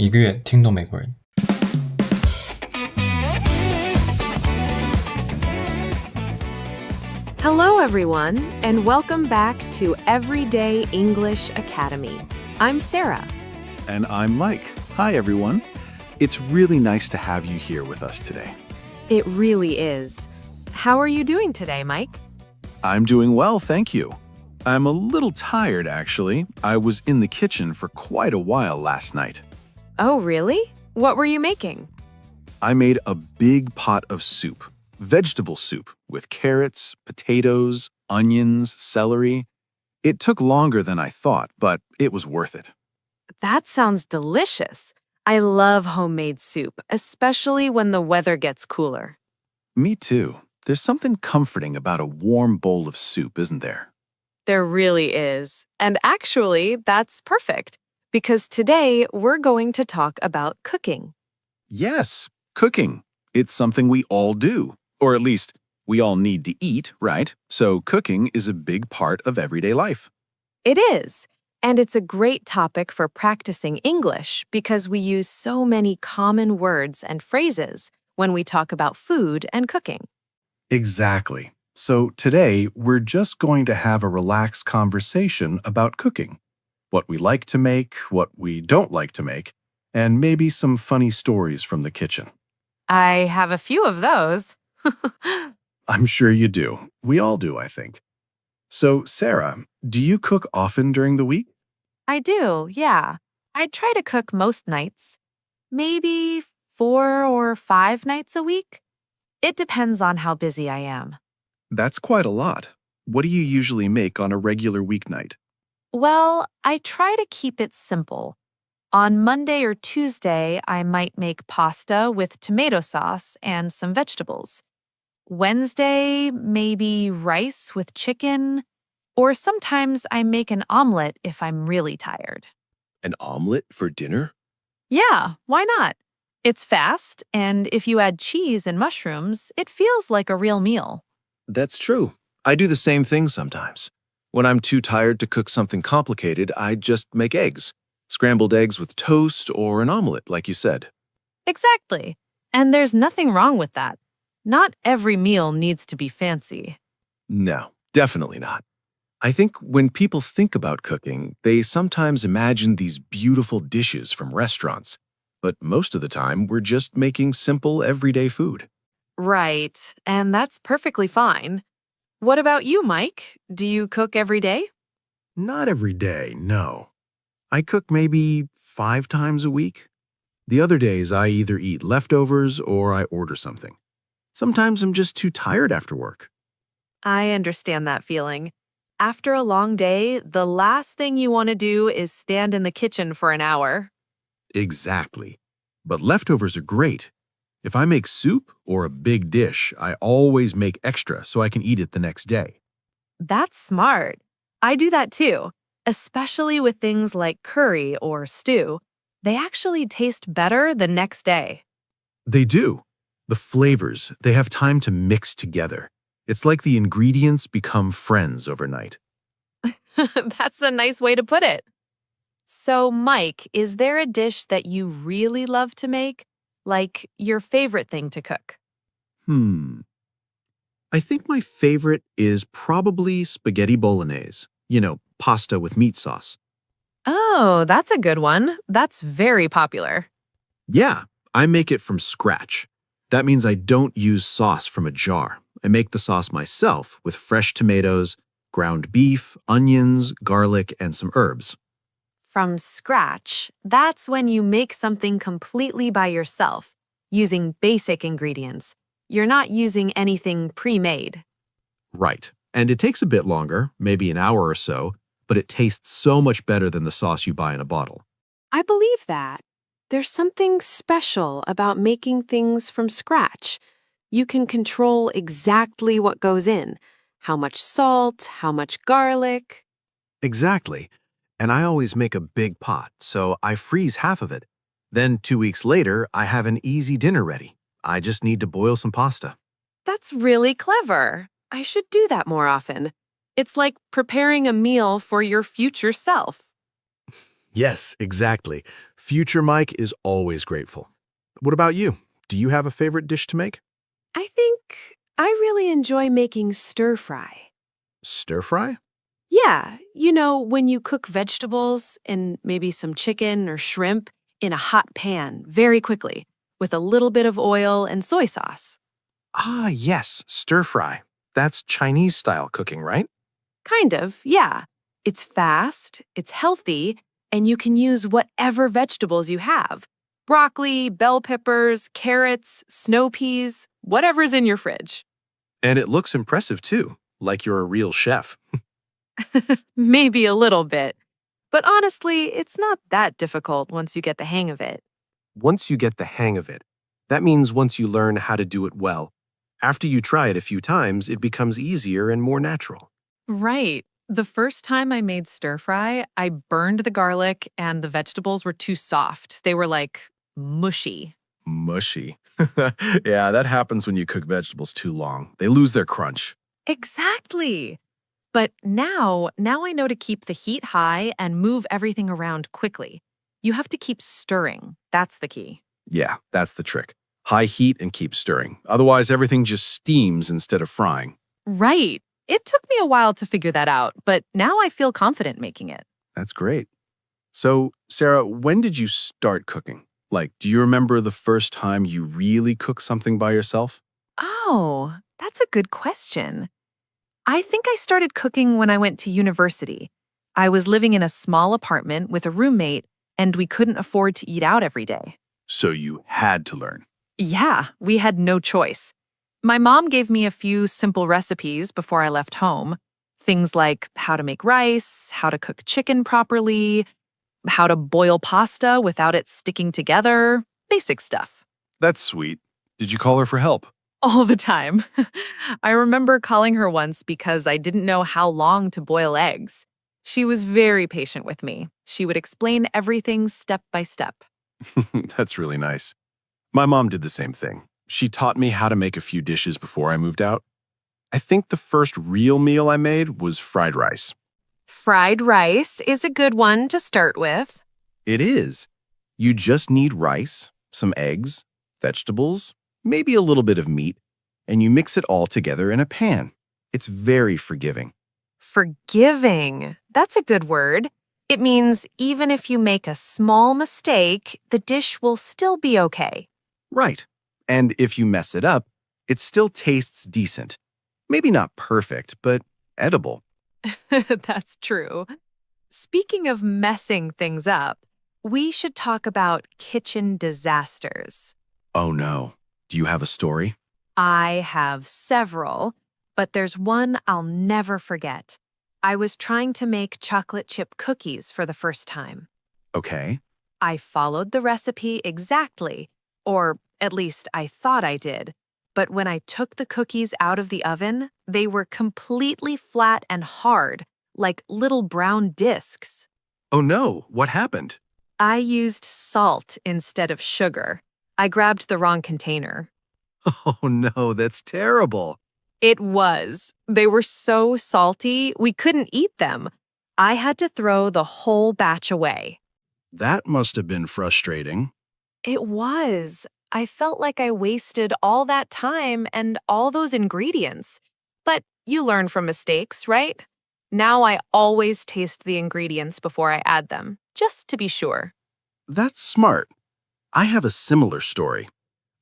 一个月听懂美国人。Hello, everyone, and welcome back to Everyday English Academy. I'm Sarah. And I'm Mike. Hi, everyone. It's really nice to have you here with us today. It really is. How are you doing today, Mike? I'm doing well, thank you. I'm a little tired, actually. I was in the kitchen for quite a while last night. Oh, really? What were you making? I made a big pot of soup, vegetable soup, with carrots, potatoes, onions, celery. It took longer than I thought, but it was worth it. That sounds delicious. I love homemade soup, especially when the weather gets cooler. Me too. There's something comforting about a warm bowl of soup, isn't there? There really is. And actually, that's perfect, because today we're going to talk about cooking. Yes, cooking. It's something we all do, or at least we all need to eat, right? So cooking is a big part of everyday life. It is. And it's a great topic for practicing English because we use so many common words and phrases when we talk about food and cooking. Exactly. So today, we're just going to have a relaxed conversation about cooking. What we like to make, what we don't like to make, and maybe some funny stories from the kitchen. I have a few of those. I'm sure you do. We all do, I think. So, Sarah, do you cook often during the week? I do, yeah. I try to cook most nights. Maybe 4 or 5 nights a week. It depends on how busy I am. That's quite a lot. What do you usually make on a regular weeknight? Well, I try to keep it simple. On Monday or Tuesday, I might make pasta with tomato sauce and some vegetables. Wednesday, maybe rice with chicken, or sometimes I make an omelet if I'm really tired. An omelet for dinner? Yeah, why not? It's fast, and if you add cheese and mushrooms, it feels like a real meal. That's true. I do the same thing sometimes. When I'm too tired to cook something complicated, I just make eggs. Scrambled eggs with toast or an omelet, like you said. Exactly. And there's nothing wrong with that. Not every meal needs to be fancy. No, definitely not. I think when people think about cooking, they sometimes imagine these beautiful dishes from restaurants. But most of the time, we're just making simple, everyday food. Right, and that's perfectly fine. What about you, Mike? Do you cook every day? Not every day, no. I cook maybe 5 times a week. The other days, I either eat leftovers or I order something. Sometimes I'm just too tired after work. I understand that feeling. After a long day, the last thing you want to do is stand in the kitchen for an hour. Exactly. But leftovers are great. If I make soup or a big dish, I always make extra so I can eat it the next day. That's smart. I do that too, especially with things like curry or stew. They actually taste better the next day. They do. The flavors, they have time to mix together. It's like the ingredients become friends overnight. That's a nice way to put it. So, Mike, is there a dish that you really love to make? Like your favorite thing to cook? I think my favorite is probably spaghetti bolognese. Pasta with meat sauce. Oh, that's a good one. That's very popular. Yeah, I make it from scratch. That means I don't use sauce from a jar. I make the sauce myself with fresh tomatoes, ground beef, onions, garlic, and some herbs. From scratch, that's when you make something completely by yourself, using basic ingredients. You're not using anything pre-made. Right. And it takes a bit longer, maybe an hour or so, but it tastes so much better than the sauce you buy in a bottle. I believe that. There's something special about making things from scratch. You can control exactly what goes in, how much salt, how much garlic. Exactly. And I always make a big pot, so I freeze half of it. Then 2 weeks later, I have an easy dinner ready. I just need to boil some pasta. That's really clever. I should do that more often. It's like preparing a meal for your future self. Yes, exactly. Future Mike is always grateful. What about you? Do you have a favorite dish to make? I think I really enjoy making stir fry. Stir fry? Yeah, when you cook vegetables and maybe some chicken or shrimp in a hot pan very quickly with a little bit of oil and soy sauce. Ah, yes, stir fry. That's Chinese-style cooking, right? Kind of, yeah. It's fast, it's healthy, and you can use whatever vegetables you have. Broccoli, bell peppers, carrots, snow peas, whatever's in your fridge. And it looks impressive too, like you're a real chef. Maybe a little bit. But honestly, it's not that difficult once you get the hang of it. Once you get the hang of it, that means once you learn how to do it well. After you try it a few times, it becomes easier and more natural. Right. The first time I made stir fry, I burned the garlic and the vegetables were too soft. They were like mushy. Mushy. Yeah, that happens when you cook vegetables too long. They lose their crunch. Exactly. But now I know to keep the heat high and move everything around quickly. You have to keep stirring. That's the key. Yeah, that's the trick. High heat and keep stirring. Otherwise, everything just steams instead of frying. Right. It took me a while to figure that out, but now I feel confident making it. That's great. So, Sarah, when did you start cooking? Like, do you remember the first time you really cooked something by yourself? Oh, that's a good question. I think I started cooking when I went to university. I was living in a small apartment with a roommate, and we couldn't afford to eat out every day. So you had to learn. Yeah, we had no choice. My mom gave me a few simple recipes before I left home. Things like how to make rice, how to cook chicken properly, how to boil pasta without it sticking together, basic stuff. That's sweet. Did you call her for help? All the time. I remember calling her once because I didn't know how long to boil eggs. She was very patient with me. She would explain everything step by step. That's really nice. My mom did the same thing. She taught me how to make a few dishes before I moved out. I think the first real meal I made was fried rice. Fried rice is a good one to start with. It is. You just need rice, some eggs, vegetables, maybe a little bit of meat, and you mix it all together in a pan. It's very forgiving. Forgiving. That's a good word. It means even if you make a small mistake, the dish will still be okay. Right. And if you mess it up, it still tastes decent. Maybe not perfect, but edible. That's true. Speaking of messing things up, we should talk about kitchen disasters. Oh no. Do you have a story? I have several, but there's one I'll never forget. I was trying to make chocolate chip cookies for the first time. Okay. I followed the recipe exactly, or at least I thought I did. But when I took the cookies out of the oven, they were completely flat and hard, like little brown discs. Oh no, what happened? I used salt instead of sugar. I grabbed the wrong container. Oh no, that's terrible. It was. They were so salty, we couldn't eat them. I had to throw the whole batch away. That must have been frustrating. It was. I felt like I wasted all that time and all those ingredients. But you learn from mistakes, right? Now I always taste the ingredients before I add them, just to be sure. That's smart. I have a similar story.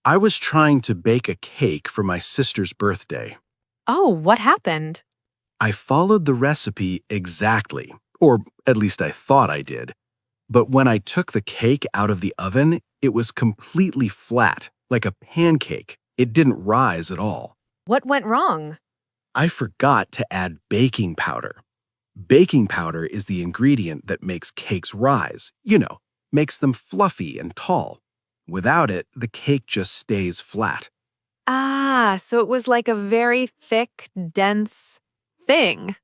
I was trying to bake a cake for my sister's birthday. Oh, what happened? I followed the recipe exactly, or at least I thought I did. But when I took the cake out of the oven, it was completely flat, like a pancake. It didn't rise at all. What went wrong? I forgot to add baking powder. Baking powder is the ingredient that makes cakes rise, makes them fluffy and tall. Without it, the cake just stays flat. Ah, so it was like a very thick, dense thing.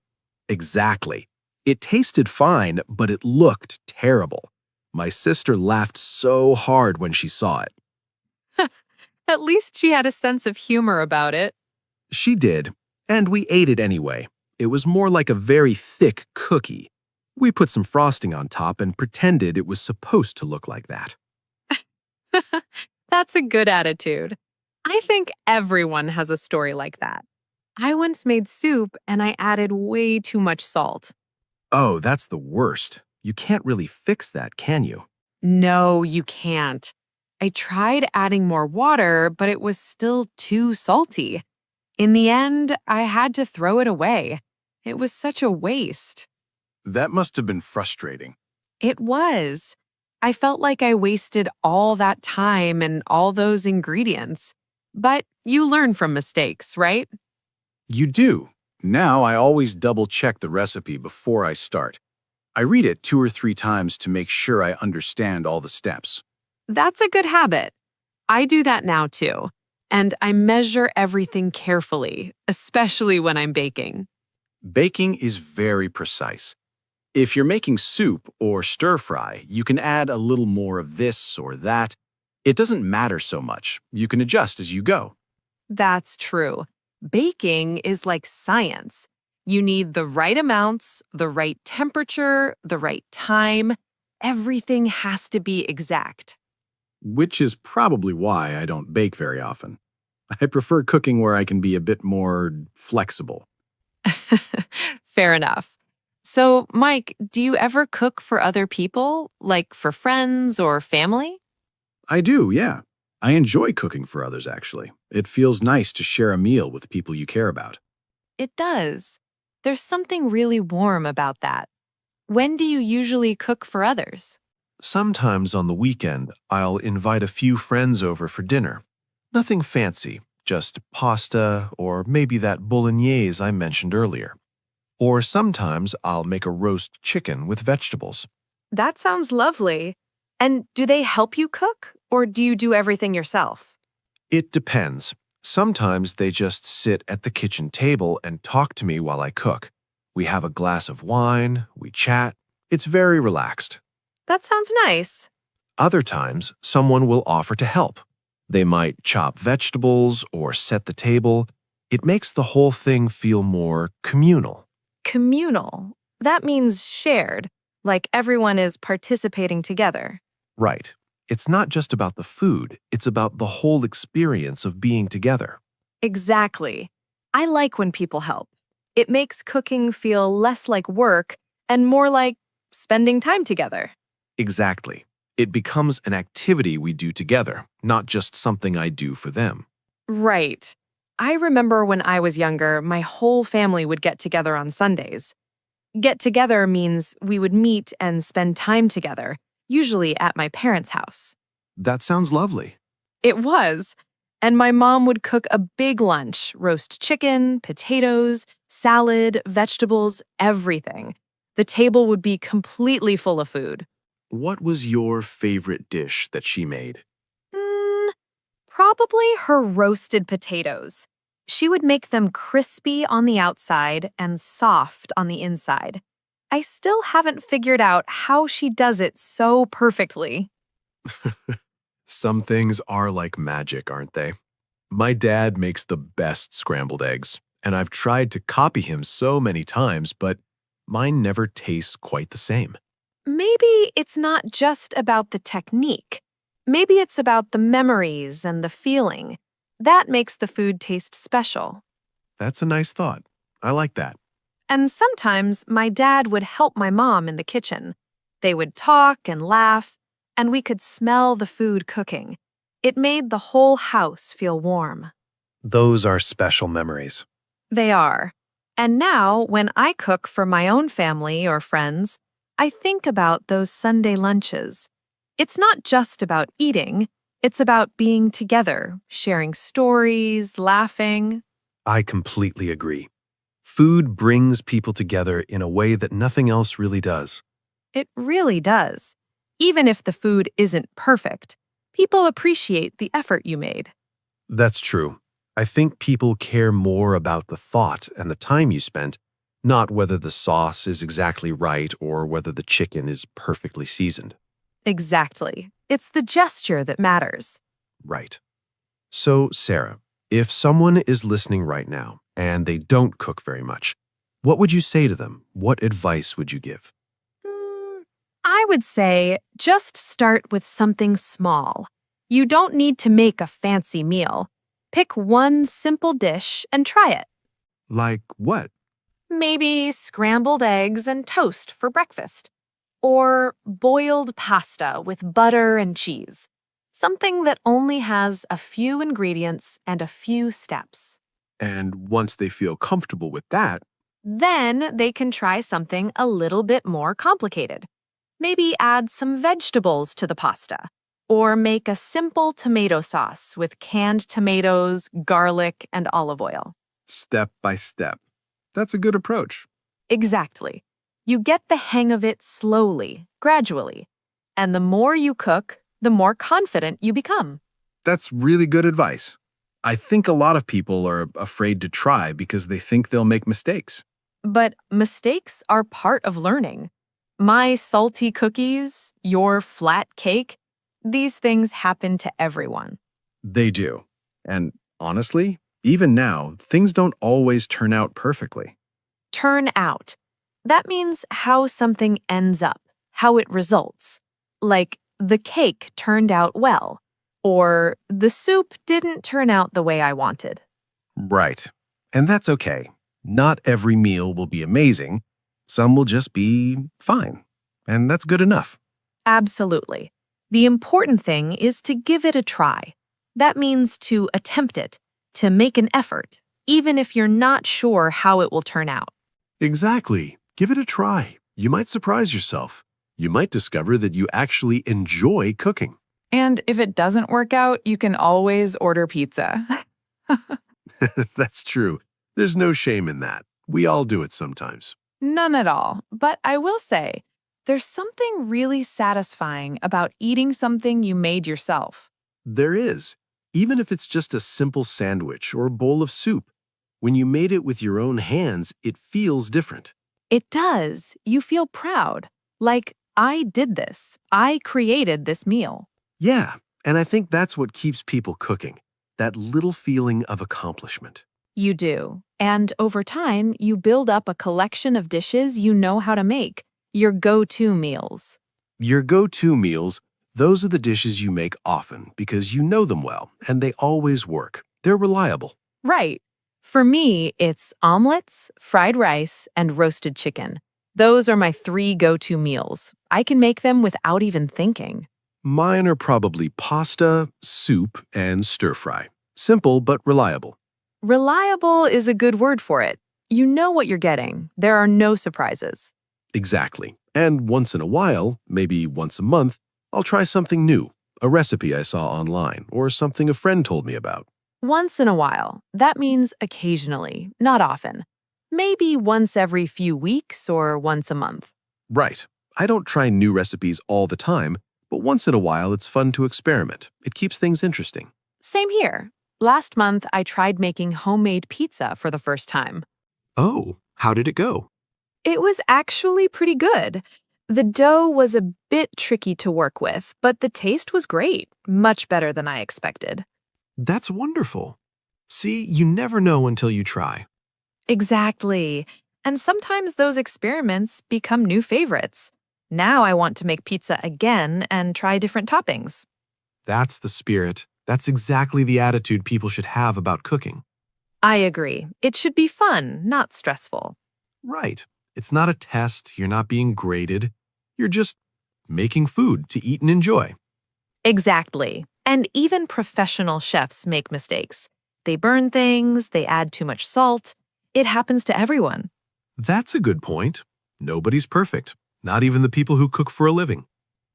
Exactly. It tasted fine, but it looked terrible. My sister laughed so hard when she saw it. At least she had a sense of humor about it. She did, and we ate it anyway. It was more like a very thick cookie. We put some frosting on top and pretended it was supposed to look like that. That's a good attitude. I think everyone has a story like that. I once made soup and I added way too much salt. Oh, that's the worst. You can't really fix that, can you? No, you can't. I tried adding more water, but it was still too salty. In the end, I had to throw it away. It was such a waste. That must have been frustrating. It was. I felt like I wasted all that time and all those ingredients. But you learn from mistakes, right? You do. Now I always double-check the recipe before I start. I read it 2 or 3 times to make sure I understand all the steps. That's a good habit. I do that now too. And I measure everything carefully, especially when I'm baking. Baking is very precise. If you're making soup or stir-fry, you can add a little more of this or that. It doesn't matter so much. You can adjust as you go. That's true. Baking is like science. You need the right amounts, the right temperature, the right time. Everything has to be exact. Which is probably why I don't bake very often. I prefer cooking where I can be a bit more flexible. Fair enough. So, Mike, do you ever cook for other people, like for friends or family? I do, yeah. I enjoy cooking for others, actually. It feels nice to share a meal with people you care about. It does. There's something really warm about that. When do you usually cook for others? Sometimes on the weekend, I'll invite a few friends over for dinner. Nothing fancy, just pasta or maybe that bolognese I mentioned earlier. Or sometimes I'll make a roast chicken with vegetables. That sounds lovely. And do they help you cook, or do you do everything yourself? It depends. Sometimes they just sit at the kitchen table and talk to me while I cook. We have a glass of wine, we chat. It's very relaxed. That sounds nice. Other times, someone will offer to help. They might chop vegetables or set the table. It makes the whole thing feel more communal. Communal. That means shared, like everyone is participating together. Right. It's not just about the food, it's about the whole experience of being together. Exactly. I like when people help. It makes cooking feel less like work and more like spending time together. Exactly. It becomes an activity we do together, not just something I do for them. Right. I remember when I was younger, my whole family would get together on Sundays. Get together means we would meet and spend time together, usually at my parents' house. That sounds lovely. It was. And my mom would cook a big lunch, roast chicken, potatoes, salad, vegetables, everything. The table would be completely full of food. What was your favorite dish that she made? Probably her roasted potatoes. She would make them crispy on the outside and soft on the inside. I still haven't figured out how she does it so perfectly. Some things are like magic, aren't they? My dad makes the best scrambled eggs, and I've tried to copy him so many times, but mine never tastes quite the same. Maybe it's not just about the technique. Maybe it's about the memories and the feeling. That makes the food taste special. That's a nice thought. I like that. And sometimes my dad would help my mom in the kitchen. They would talk and laugh, and we could smell the food cooking. It made the whole house feel warm. Those are special memories. They are. And now, when I cook for my own family or friends, I think about those Sunday lunches. It's not just about eating. It's about being together, sharing stories, laughing. I completely agree. Food brings people together in a way that nothing else really does. It really does. Even if the food isn't perfect, people appreciate the effort you made. That's true. I think people care more about the thought and the time you spent, not whether the sauce is exactly right or whether the chicken is perfectly seasoned. Exactly. It's the gesture that matters. Right. So, Sarah, if someone is listening right now and they don't cook very much, what would you say to them? What advice would you give? I would say just start with something small. You don't need to make a fancy meal. Pick one simple dish and try it. Like what? Maybe scrambled eggs and toast for breakfast. Or boiled pasta with butter and cheese. Something that only has a few ingredients and a few steps. And once they feel comfortable with that, Then they can try something a little bit more complicated. Maybe add some vegetables to the pasta. Or make a simple tomato sauce with canned tomatoes, garlic, and olive oil. step by step. That's a good approach. Exactly. You get the hang of it slowly, gradually. And the more you cook, the more confident you become. That's really good advice. I think a lot of people are afraid to try because they think they'll make mistakes. But mistakes are part of learning. My salty cookies, your flat cake, these things happen to everyone. They do. And honestly, even now, things don't always turn out perfectly. Turn out. That means how something ends up, how it results. Like, the cake turned out well, or the soup didn't turn out the way I wanted. Right. And that's okay. Not every meal will be amazing. Some will just be fine. And that's good enough. Absolutely. The important thing is to give it a try. That means to attempt it, to make an effort, even if you're not sure how it will turn out. Exactly. Give it a try. You might surprise yourself. You might discover that you actually enjoy cooking. And if it doesn't work out, you can always order pizza. That's true. There's no shame in that. We all do it sometimes. None at all. But I will say, there's something really satisfying about eating something you made yourself. There is. Even if it's just a simple sandwich or a bowl of soup. When you made it with your own hands, it feels different. It does. You feel proud. Like, I did this. I created this meal. Yeah, and I think that's what keeps people cooking. That little feeling of accomplishment. You do. And over time, you build up a collection of dishes you know how to make. Your go-to meals. Your go-to meals, those are the dishes you make often because you know them well and they always work. They're reliable. Right. For me, it's omelets, fried rice, and roasted chicken. Those are my 3 go-to meals. I can make them without even thinking. Mine are probably pasta, soup, and stir-fry. Simple but reliable. Reliable is a good word for it. You know what you're getting. There are no surprises. Exactly. And once in a while, maybe once a month, I'll try something new, a recipe I saw online, or something a friend told me about. Once in a while. That means occasionally, not often. Maybe once every few weeks or once a month. Right. I don't try new recipes all the time, but once in a while it's fun to experiment. It keeps things interesting. Same here. Last month, I tried making homemade pizza for the first time. Oh, how did it go? It was actually pretty good. The dough was a bit tricky to work with, but the taste was great, much better than I expected. That's wonderful. See, you never know until you try. Exactly. And sometimes those experiments become new favorites. Now I want to make pizza again and try different toppings. That's the spirit. That's exactly the attitude people should have about cooking. I agree. It should be fun, not stressful. Right. It's not a test. You're not being graded. You're just making food to eat and enjoy. Exactly. And even professional chefs make mistakes. They burn things, they add too much salt. It happens to everyone. That's a good point. Nobody's perfect. Not even the people who cook for a living.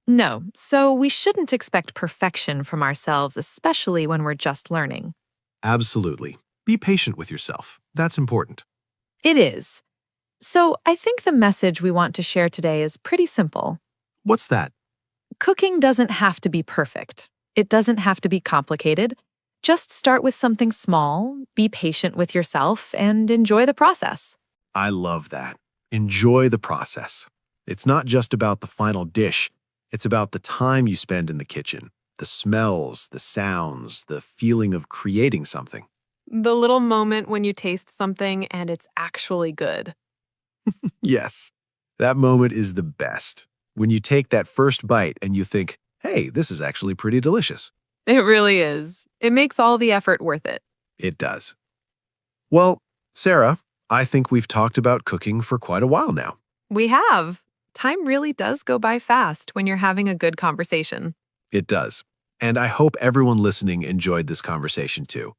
No, so we shouldn't expect perfection from ourselves, especially when we're just learning. Absolutely. Be patient with yourself. That's important. It is. So I think the message we want to share today is pretty simple. What's that? Cooking doesn't have to be perfect. It doesn't have to be complicated. Just start with something small, be patient with yourself, and enjoy the process. I love that. Enjoy the process. It's not just about the final dish. It's about the time you spend in the kitchen, the smells, the sounds, the feeling of creating something. The little moment when you taste something and it's actually good. Yes, that moment is the best. When you take that first bite and you think, hey, this is actually pretty delicious. It really is. It makes all the effort worth it. It does. Well, Sarah, I think we've talked about cooking for quite a while now. We have. Time really does go by fast when you're having a good conversation. It does. And I hope everyone listening enjoyed this conversation too.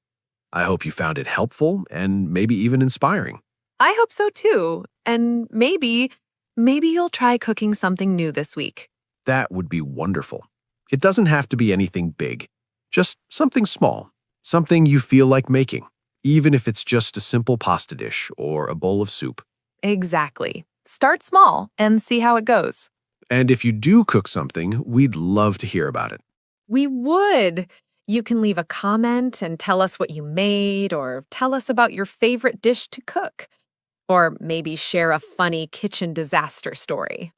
I hope you found it helpful and maybe even inspiring. I hope so too. And maybe you'll try cooking something new this week. That would be wonderful. It doesn't have to be anything big, just something small, something you feel like making, even if it's just a simple pasta dish or a bowl of soup. Exactly. Start small and see how it goes. And if you do cook something, we'd love to hear about it. We would. You can leave a comment and tell us what you made, or tell us about your favorite dish to cook. Or maybe share a funny kitchen disaster story.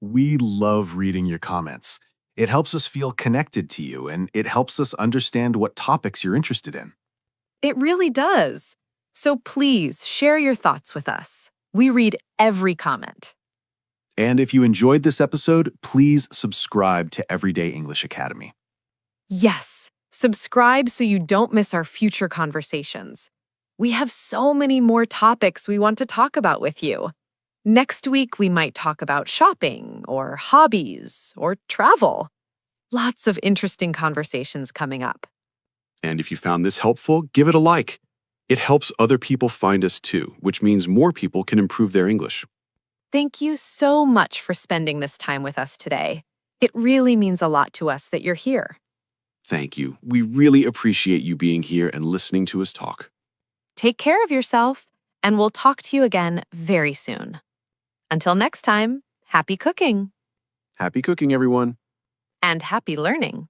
We love reading your comments. It helps us feel connected to you, and it helps us understand what topics you're interested in. It really does. So please share your thoughts with us. We read every comment. And if you enjoyed this episode, please subscribe to Everyday English Academy. Yes, subscribe so you don't miss our future conversations. We have so many more topics we want to talk about with you. Next week, we might talk about shopping or hobbies or travel. Lots of interesting conversations coming up. And if you found this helpful, give it a like. It helps other people find us too, which means more people can improve their English. Thank you so much for spending this time with us today. It really means a lot to us that you're here. Thank you. We really appreciate you being here and listening to us talk. Take care of yourself, and we'll talk to you again very soon. Until next time, happy cooking Happy cooking, everyone. and happy learning.